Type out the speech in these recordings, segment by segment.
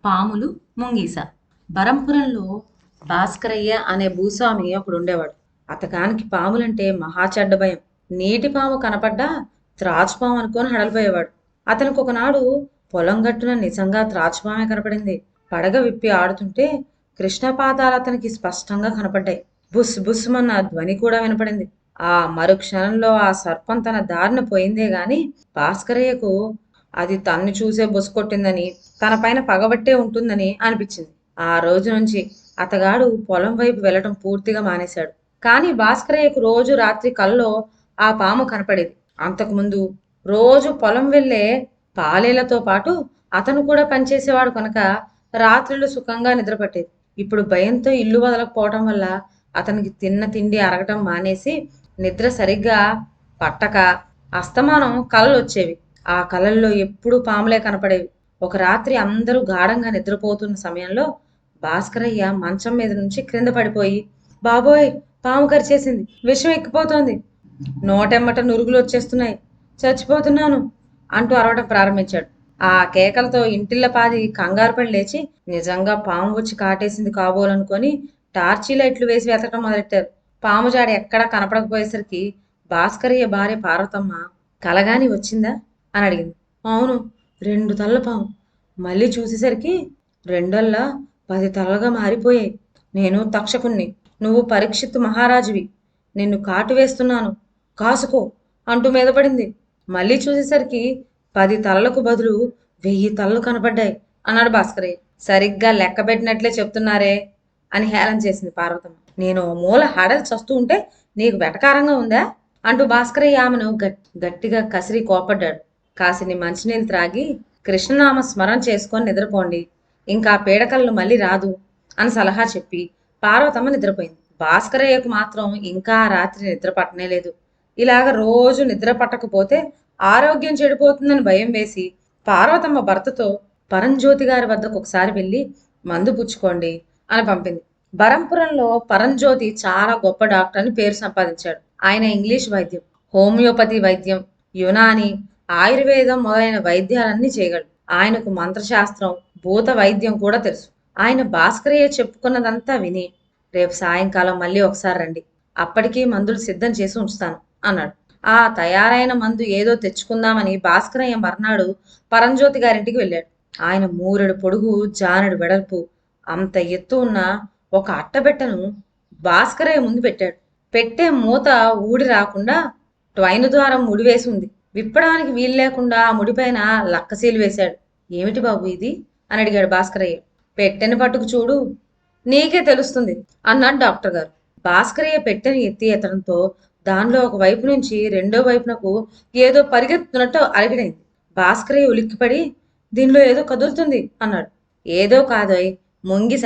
పాములు ముంగీస. బరంపురంలో భాస్కరయ్య అనే భూస్వామి ఒకడు ఉండేవాడు. అతగానికి పాములంటే మహా చెడ్డ భయం. నీటి పాము కనపడ్డా త్రాచుపాము అనుకొని హడలిపోయేవాడు. అతనికి ఒకనాడు పొలం గట్టున నిజంగా త్రాచుపామే కనపడింది. పడగ విప్పి ఆడుతుంటే కృష్ణపాదాలు అతనికి స్పష్టంగా కనపడ్డాయి. బుస్ బుస్మన్న ధ్వని కూడా వినపడింది. ఆ మరుక్షణంలో ఆ సర్పం తన దారిన పోయిందే గాని భాస్కరయ్యకు అది తన్ను చూసే బొసుకొట్టిందని, తన పైన పగబట్టే ఉంటుందని అనిపించింది. ఆ రోజు నుంచి అతగాడు పొలం వైపు వెళ్ళటం పూర్తిగా మానేశాడు. కానీ భాస్కరయ్యకు రోజు రాత్రి కల్లో ఆ పాము కనపడేది. అంతకుముందు రోజు పొలం వెళ్ళే పాలేలతో పాటు అతను కూడా పనిచేసేవాడు కనుక రాత్రులు సుఖంగా నిద్రపట్టేది. ఇప్పుడు భయంతో ఇల్లు వదలకపోవటం వల్ల అతనికి తిన్న తిండి అరగటం మానేసి నిద్ర సరిగ్గా పట్టక అస్తమానం కలలు వచ్చేవి. ఆ కలల్లో ఎప్పుడూ పాములే కనపడేవి. ఒక రాత్రి అందరూ గాఢంగా నిద్రపోతున్న సమయంలో భాస్కరయ్య మంచం మీద నుంచి క్రింద పడిపోయి, బాబోయ్, పాము కరిచేసింది, విషం ఎక్కిపోతోంది, నోటెమ్మట నురుగులు వచ్చేస్తున్నాయి, చచ్చిపోతున్నాను అంటూ అరవడం ప్రారంభించాడు. ఆ కేకలతో ఇంటిల్లపాది కంగారు పడి లేచి నిజంగా పాము వచ్చి కాటేసింది కాబోలనుకొని టార్చీ లైట్లు వేసి వెతకడం మొదలెట్టారు. పాము జాడ ఎక్కడా కనపడకపోయేసరికి భాస్కరయ్య భార్య పార్వతమ్మ కలగాని వచ్చిందా అని అడిగింది. అవును, 2 తలల పాము. మళ్ళీ చూసేసరికి రెండల్లా 10 తలలుగా మారిపోయాయి. నేను తక్షకుణ్ణి, నువ్వు పరీక్షిత్తు మహారాజువి, నిన్ను కాటు వేస్తున్నాను, కాసుకో అంటూ మీద పడింది. మళ్ళీ చూసేసరికి 10 తలలకు బదులు 1000 తలలు కనపడ్డాయి అన్నాడు భాస్కరయ్య. సరిగ్గా లెక్క పెట్టినట్లే చెప్తున్నారే అని హేళన చేసింది పార్వతమ్మ. నేను మూల హడలు చస్తూ ఉంటే నీకు వెటకారంగా ఉందా అంటూ భాస్కరయ్య ఆమెను గట్టిగా కసిరి కోపడ్డాడు. కాసిని మంచినీళ్ళు త్రాగి కృష్ణనామ స్మరణ చేసుకొని నిద్రపోండి, ఇంకా పీడకలను మళ్ళీ రాదు అని సలహా చెప్పి పార్వతమ్మ నిద్రపోయింది. భాస్కరయ్యకు మాత్రం ఇంకా రాత్రి నిద్ర పట్టనే లేదు. ఇలాగ రోజు నిద్ర పట్టకపోతే ఆరోగ్యం చెడిపోతుందని భయం వేసి పార్వతమ్మ భర్తతో పరంజ్యోతి గారి వద్దకు ఒకసారి వెళ్ళి మందు పుచ్చుకోండి అని పంపింది. బరంపురంలో పరంజ్యోతి చాలా గొప్ప డాక్టర్ అని పేరు సంపాదించాడు. ఆయన ఇంగ్లీష్ వైద్యం, హోమియోపతి వైద్యం, యునాని, ఆయుర్వేదం మొదలైన వైద్యాలన్నీ చేయగలడు. ఆయనకు మంత్రశాస్త్రం, భూత వైద్యం కూడా తెలుసు. ఆయన భాస్కరయ్య చెప్పుకున్నదంతా విని రేపు సాయంకాలం మళ్ళీ ఒకసారి రండి, అప్పటికీ మందులు సిద్ధం చేసి ఉంచుతాను అన్నాడు. ఆ తయారైన మందు ఏదో తెచ్చుకుందామని భాస్కరయ్య మర్నాడు పరంజ్యోతి గారింటికి వెళ్ళాడు. ఆయన 3 పొడుగు, జానెడు వెడల్పు, అంత ఎత్తు ఉన్న ఒక అట్టబెట్టను భాస్కరయ్య ముందు పెట్టాడు. పెట్టే మూత ఊడి రాకుండా ట్వైన్ ద్వారం ముడివేసి ఉంది. విప్పడానికి వీలు లేకుండా ఆ ముడిపైన లక్కసీలు వేశాడు. ఏమిటి బాబు ఇది అని అడిగాడు భాస్కరయ్య. పెట్టెని పట్టుకు చూడు, నీకే తెలుస్తుంది అన్నాడు డాక్టర్ గారు. భాస్కరయ్య పెట్టెని ఎత్తి ఎత్తడంతో దానిలో ఒక వైపు నుంచి రెండో వైపునకు ఏదో పరిగెత్తున్నట్టు అలగిడైంది. భాస్కరయ్య ఉలిక్కిపడి దీనిలో ఏదో కదులుతుంది అన్నాడు. ఏదో కాదోయ్, ముంగిస.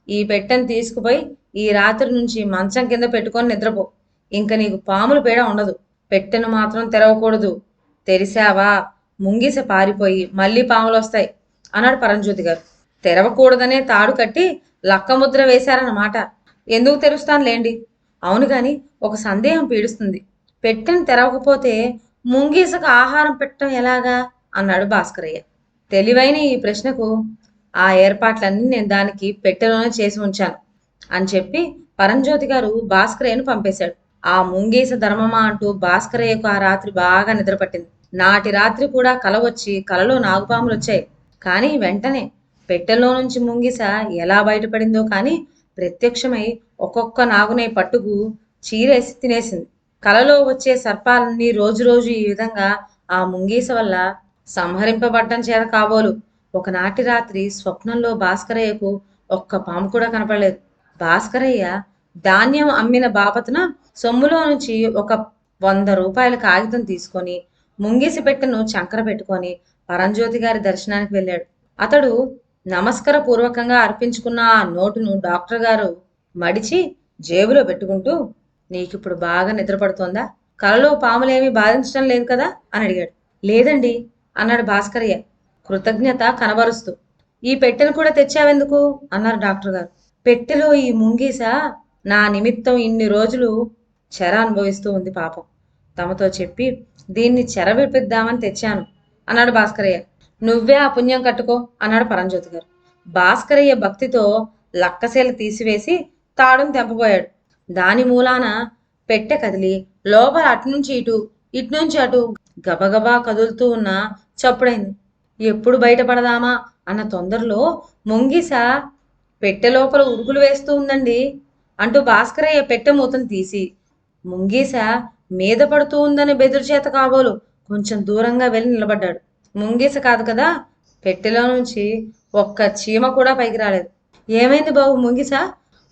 ఈ పెట్టెని తీసుకుపోయి ఈ రాత్రి నుంచి మంచం కింద పెట్టుకొని నిద్రపో. ఇంక నీకు పాముల పీడ ఉండదు. పెట్టెను మాత్రం తెరవకూడదు, తెరిసావా ముంగిస పారిపోయి మళ్ళీ పాములు వస్తాయి అన్నాడు పరంజ్యోతి గారు. తెరవకూడదనే తాడు కట్టి లక్కముద్ర వేశారన్నమాట. ఎందుకు తెరుస్తాను లేండి. అవును గాని ఒక సందేహం పీడిస్తుంది. పెట్టెను తెరవకపోతే ముంగీసకు ఆహారం పెట్టడం ఎలాగా అన్నాడు భాస్కరయ్య. తెలివైన ఈ ప్రశ్నకు ఆ ఏర్పాట్లన్నీ నేను దానికి పెట్టెలోనే చేసి ఉంచాను అని చెప్పి పరంజ్యోతి గారు భాస్కరయ్యను పంపేశాడు. ఆ ముంగీస ధర్మమా అంటూ భాస్కరయ్యకు ఆ రాత్రి బాగా నిద్రపట్టింది. నాటి రాత్రి కూడా కల వచ్చి కలలో నాగుపాములు వచ్చాయి. కానీ వెంటనే పెట్టెలో నుంచి ముంగిస ఎలా బయటపడిందో కానీ ప్రత్యక్షమై ఒక్కొక్క నాగునే పట్టుకు చీరేసి తినేసింది. కలలో వచ్చే సర్పాలన్నీ రోజు రోజు ఈ విధంగా ఆ ముంగీస వల్ల సంహరింపబడ్డం చేత కాబోలు. ఒకనాటి రాత్రి స్వప్నంలో భాస్కరయ్యకు ఒక్క పాము కూడా కనపడలేదు. భాస్కరయ్య ధాన్యం అమ్మిన బాపతున సొమ్ములో నుంచి ఒక 100 రూపాయల కాగితం తీసుకొని ముంగిసి పెట్టెను చంకర పెట్టుకొని పరంజ్యోతి గారి దర్శనానికి వెళ్ళాడు. అతడు నమస్కార పూర్వకంగా అర్పించుకున్న ఆ నోటును డాక్టర్ గారు మడిచి జేబులో పెట్టుకుంటూ, నీకిప్పుడు బాగా నిద్రపడుతోందా, కలలో పాములేమీ బాధించడం లేదు కదా అని అడిగాడు. లేదండి అన్నాడు భాస్కరయ్య కృతజ్ఞత కనబరుస్తూ. ఈ పెట్టెను కూడా తెచ్చావెందుకు అన్నారు డాక్టర్ గారు. పెట్టెలో ఈ ముంగీస నా నిమిత్తం ఇన్ని రోజులు చెర అనుభవిస్తూ ఉంది పాపం, తమతో చెప్పి దీన్ని చెర విడిపిద్దామని తెచ్చాను అన్నాడు భాస్కరయ్య. నువ్వే ఆ పుణ్యం కట్టుకో అన్నాడు పరంజ్యోతి గారు. భాస్కరయ్య భక్తితో లక్కసేల తీసివేసి తాడును తెంపబోయాడు. దాని మూలాన పెట్టె కదిలి లోపల అటునుంచి ఇటు ఇటునుంచి అటు గబగబా కదులుతూ ఉన్న చప్పుడైంది. ఎప్పుడు బయటపడదామా అన్న తొందరలో ముంగిస పెట్టె లోపల ఉరుకులు వేస్తూ ఉందండి అంటూ భాస్కరయ్య పెట్టె మూతను తీసి ముంగీస మీద పడుతూ ఉందని బెదురు చేత కాబోలు కొంచెం దూరంగా వెళ్ళి నిలబడ్డాడు. ముంగీస కాదు కదా. పెట్టెలో నుంచి ఒక్క చీమ కూడా పైకి రాలేదు. ఏమైంది బాబు ముంగిస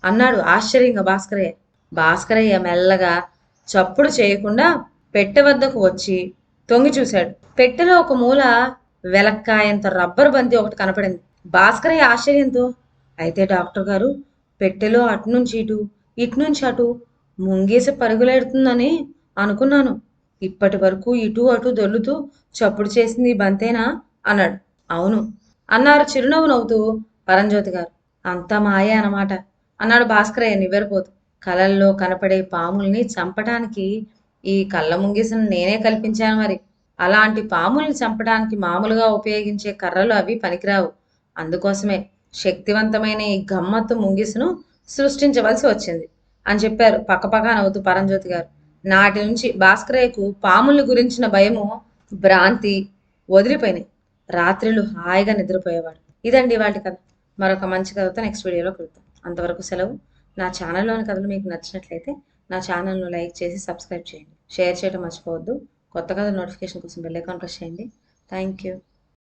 అన్నాడు ఆశ్చర్యంగా భాస్కరయ్య. భాస్కరయ్య మెల్లగా చప్పుడు చేయకుండా పెట్టె వద్దకు వచ్చి తొంగి చూశాడు. పెట్టెలో ఒక మూల వెలక్కాయంత రబ్బరు బంతి ఒకటి కనపడింది. భాస్కరయ్య ఆశ్చర్యంతో, అయితే డాక్టర్ గారు, పెట్టెలో అటునుంచి ఇటు ఇటునుంచి అటు ముంగీస పరుగులెడుతుందని అనుకున్నాను. ఇప్పటి వరకు ఇటు అటు దొర్లుతూ చప్పుడు చేసింది బంతేనా అన్నాడు. అవును అన్నారు చిరునవ్వు నవ్వుతూ పరంజ్యోతి గారు. అంతా మాయే అన్నమాట అన్నాడు భాస్కరయ్య నివ్వెరపోతూ. కలల్లో కనపడే పాముల్ని చంపటానికి ఈ కళ్ళ ముంగిసను నేనే కల్పించాను మరి. అలాంటి పాముల్ని చంపడానికి మామూలుగా ఉపయోగించే కర్రలు అవి పనికిరావు. అందుకోసమే శక్తివంతమైన ఈ గమ్మత్తు ముంగిసను సృష్టించవలసి వచ్చింది అని చెప్పారు పక్కపక్క నవ్వుతూ పరంజ్యోతి గారు. నాటి నుంచి భాస్కరయ్యకు పాముల గురించిన భయము, భ్రాంతి వదిలిపోయినాయి. రాత్రిళ్ళు హాయిగా నిద్రపోయేవాడు. ఇదండి వాటి కథ. మరొక మంచి కథతో నెక్స్ట్ వీడియోలో కలుద్దాం. అంతవరకు సెలవు. నా ఛానల్లోని కథలు మీకు నచ్చినట్లయితే నా ఛానల్ను లైక్ చేసి సబ్స్క్రైబ్ చేయండి. షేర్ చేయడం మర్చిపోవద్దు. కొత్త కథ నోటిఫికేషన్ కోసం బెల్ ఐకాన్ ప్రెస్ చేయండి. Thank you.